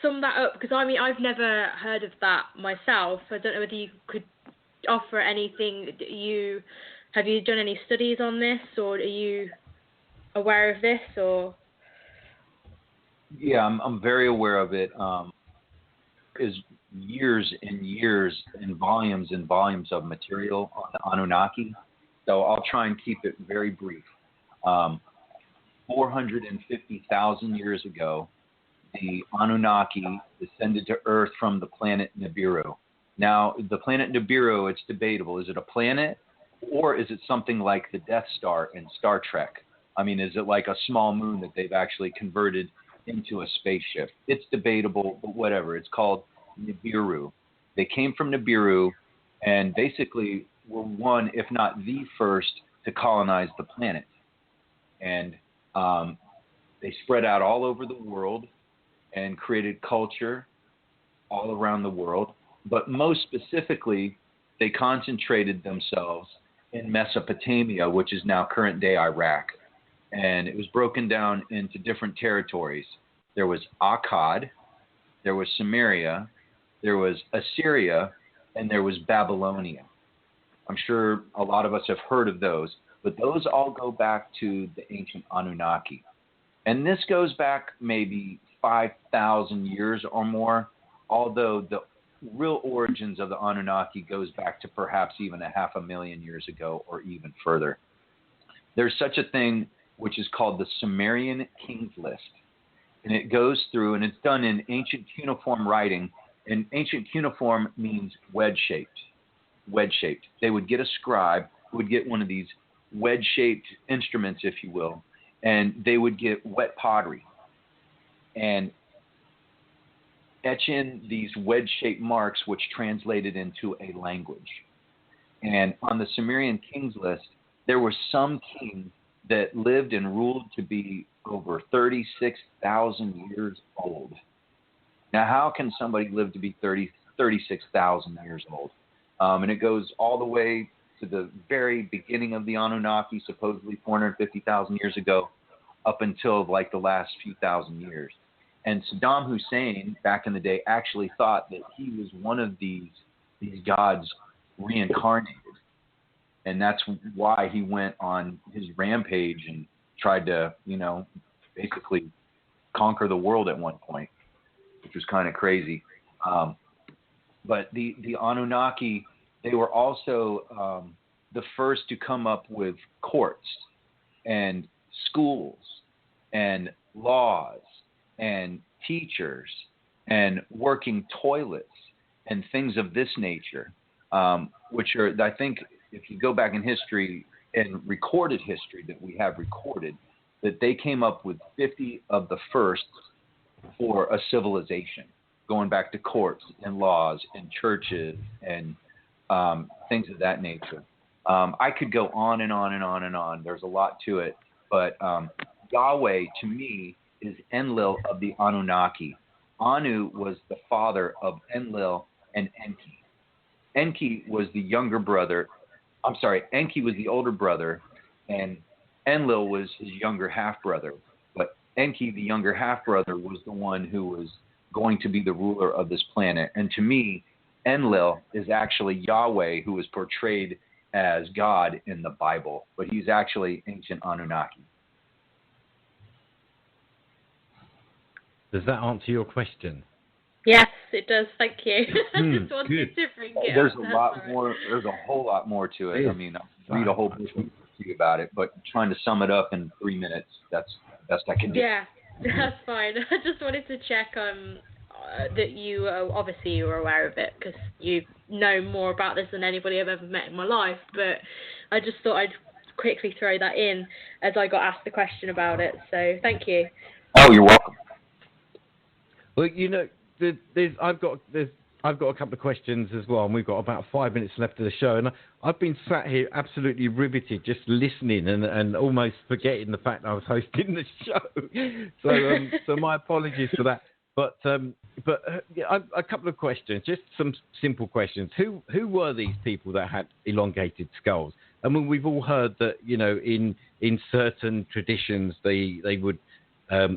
sum that up? Because I mean, I've never heard of that myself. I don't know whether you could offer anything. Have you done any studies on this, or are you aware of this, or? Yeah, I'm very aware of it. Is years and years and volumes of material on the Anunnaki. So I'll try and keep it very brief. 450,000 years ago, the Anunnaki descended to Earth from the planet Nibiru. Now, the planet Nibiru, it's debatable. Is it a planet, or is it something like the Death Star in Star Trek? I mean, is it like a small moon that they've actually converted into a spaceship? It's debatable, but whatever. It's called Nibiru. They came from Nibiru and basically were one, if not the first, to colonize the planet. And they spread out all over the world and created culture all around the world. But most specifically, they concentrated themselves in Mesopotamia, which is now current-day Iraq. And it was broken down into different territories. There was Akkad, there was Samaria, there was Assyria, and there was Babylonia. I'm sure a lot of us have heard of those, but those all go back to the ancient Anunnaki. And this goes back maybe 5,000 years or more, although the real origins of the Anunnaki goes back to perhaps even 500,000 years ago or even further. There's such a thing which is called the Sumerian King's List. And it goes through, and it's done in ancient cuneiform writing. And ancient cuneiform means wedge-shaped. Wedge-shaped. They would get a scribe who would get one of these wedge-shaped instruments, if you will, and they would get wet pottery and etch in these wedge-shaped marks, which translated into a language. And on the Sumerian King's List, there were some kings that lived and ruled to be over 36,000 years old. Now, how can somebody live to be 36,000 years old? And it goes all the way to the very beginning of the Anunnaki, supposedly 450,000 years ago, up until like the last few thousand years. And Saddam Hussein, back in the day, actually thought that he was one of these gods reincarnated. And that's why he went on his rampage and tried to, basically conquer the world at one point, which was kind of crazy. But the Anunnaki, they were also the first to come up with courts and schools and laws and teachers and working toilets and things of this nature, which are, I think, if you go back in history and recorded history that we have recorded, that they came up with 50 of the firsts for a civilization, going back to courts and laws and churches and things of that nature. I could go on and on and on and on. There's a lot to it. But Yahweh, to me, is Enlil of the Anunnaki. Anu was the father of Enlil and Enki. Enki was the younger brother. Enki was the older brother, and Enlil was his younger half-brother. But Enki, the younger half-brother, was the one who was going to be the ruler of this planet. And to me, Enlil is actually Yahweh, who is portrayed as God in the Bible, but he's actually ancient Anunnaki. Does that answer your question? Yes, it does. Thank you. I just wanted good. to bring it There's up. a lot more. There's a whole lot more to it. I mean, I'll read a whole book to you about it, but trying to sum it up in 3 minutes, that's the best I can do. Yeah, that's fine. I just wanted to check that you were aware of it, because you know more about this than anybody I've ever met in my life. But I just thought I'd quickly throw that in as I got asked the question about it. So thank you. Oh, you're welcome. Well, I've got a couple of questions as well, and we've got about 5 minutes left of the show, and I've been sat here absolutely riveted, just listening and almost forgetting the fact I was hosting the show. So my apologies for that. But a couple of questions, just some simple questions. Who were these people that had elongated skulls? I mean, we've all heard that, in certain traditions they would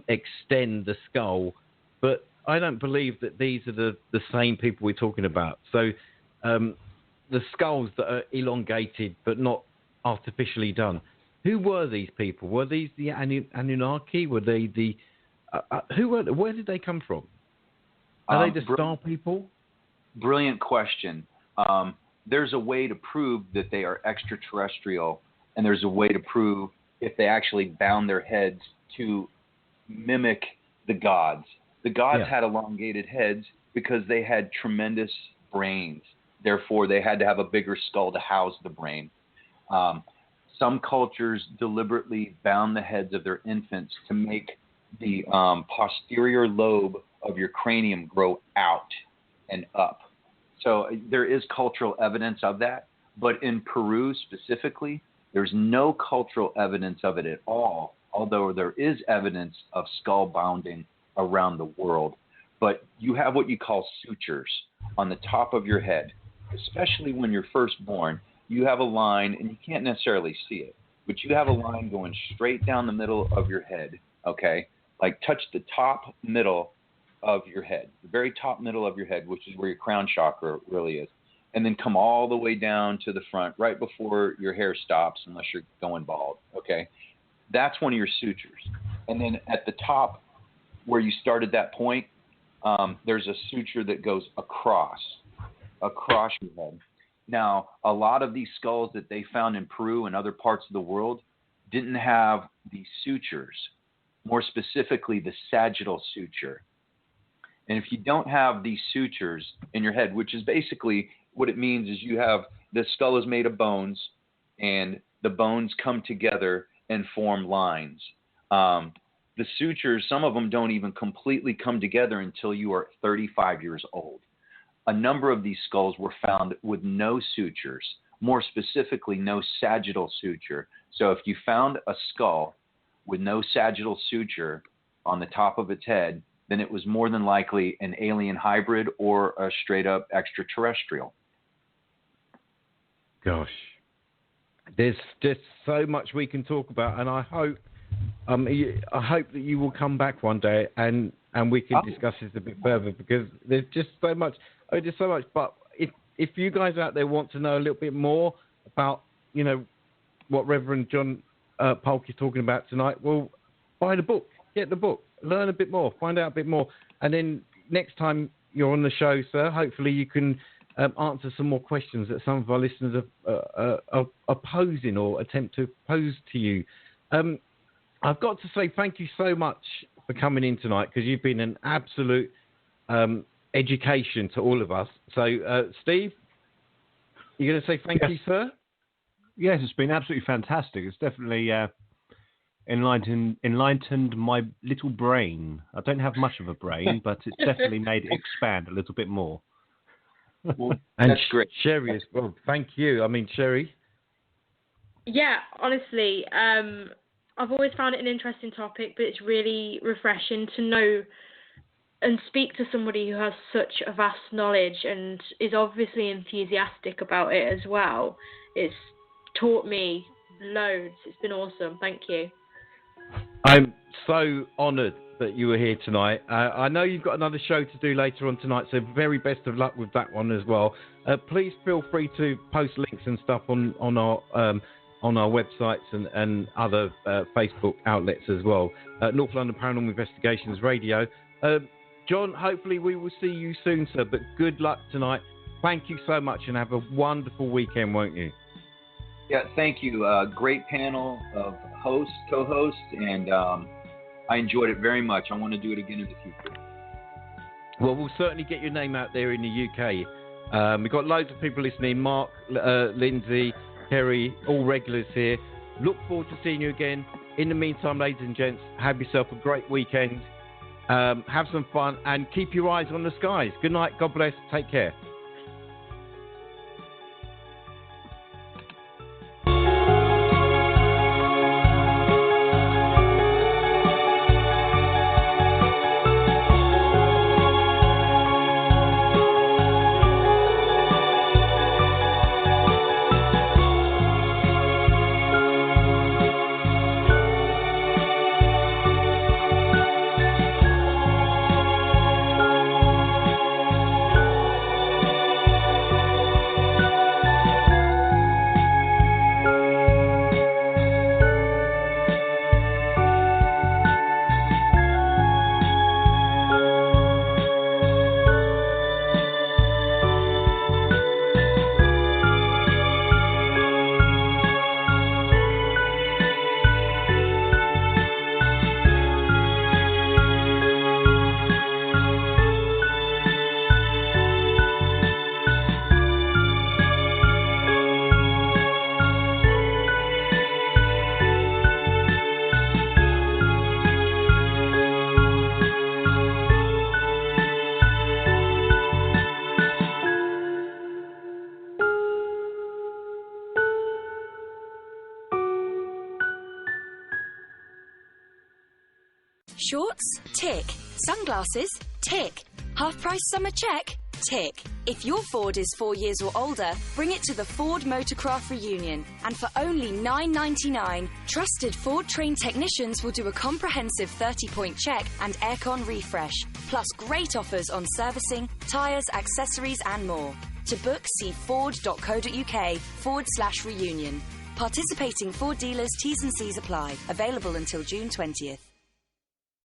extend the skull, but I don't believe that these are the same people we're talking about. So the skulls that are elongated but not artificially done, who were these people? Were these the Anunnaki? Were they the... where did they come from? Are they the star people? Brilliant question. There's a way to prove that they are extraterrestrial, and there's a way to prove if they actually bound their heads to mimic the gods. The gods had elongated heads because they had tremendous brains. Therefore, they had to have a bigger skull to house the brain. Some cultures deliberately bound the heads of their infants to make the posterior lobe of your cranium grow out and up. So there is cultural evidence of that. But in Peru specifically, there's no cultural evidence of it at all, although there is evidence of skull bounding around the world. But you have what you call sutures on the top of your head, especially when you're first born. You have a line, and you can't necessarily see it, but you have a line going straight down the middle of your head, okay? Like touch the top middle of your head, the very top middle of your head, which is where your crown chakra really is, and then come all the way down to the front, right before your hair stops, unless you're going bald, okay? That's one of your sutures. And then at the top, where you started that point, there's a suture that goes across your head. Now, a lot of these skulls that they found in Peru and other parts of the world didn't have these sutures, more specifically the sagittal suture. And if you don't have these sutures in your head, which is basically what it means is you have, the skull is made of bones, and the bones come together and form lines. The sutures, some of them don't even completely come together until you are 35 years old. A number of these skulls were found with no sutures, more specifically, no sagittal suture. So if you found a skull with no sagittal suture on the top of its head, then it was more than likely an alien hybrid or a straight up extraterrestrial. Gosh, there's just so much we can talk about, and I hope that you will come back one day and we can discuss this a bit further, because there's just so much. But if you guys out there want to know a little bit more about, what Reverend John Polk is talking about tonight, well, buy the book, get the book, learn a bit more, find out a bit more, and then next time you're on the show, sir, hopefully you can answer some more questions that some of our listeners are posing or attempt to pose to you. I've got to say thank you so much for coming in tonight, because you've been an absolute education to all of us. So, Steve, you're going to say thank you, sir? Yes, it's been absolutely fantastic. It's definitely enlightened my little brain. I don't have much of a brain, but it's definitely made it expand a little bit more. Well, and that's great. Cheri as well. Thank you. I mean, Cheri. Yeah, honestly, I've always found it an interesting topic, but it's really refreshing to know and speak to somebody who has such a vast knowledge and is obviously enthusiastic about it as well. It's taught me loads. It's been awesome. Thank you. I'm so honoured that you were here tonight. I know you've got another show to do later on tonight, so very best of luck with that one as well. Please feel free to post links and stuff on our websites and other Facebook outlets as well. North London Paranormal Investigations Radio. John, hopefully we will see you soon, sir, but good luck tonight. Thank you so much, and have a wonderful weekend, won't you? Yeah, thank you. Great panel of hosts, co-hosts, and I enjoyed it very much. I want to do it again in the future. Well, we'll certainly get your name out there in the UK. We've got loads of people listening. Mark, Lindsay, Terry, all regulars here. Look forward to seeing you again. In the meantime, ladies and gents, have yourself a great weekend. Have some fun and keep your eyes on the skies. Good night. God bless. Take care. Shorts? Tick. Sunglasses? Tick. Half-price summer check? Tick. If your Ford is 4 years or older, bring it to the Ford Motorcraft Reunion. And for only $9.99, trusted Ford-trained technicians will do a comprehensive 30-point check and aircon refresh. Plus great offers on servicing, tyres, accessories and more. To book, see ford.co.uk/reunion. Participating Ford dealers, T's and C's apply. Available until June 20th.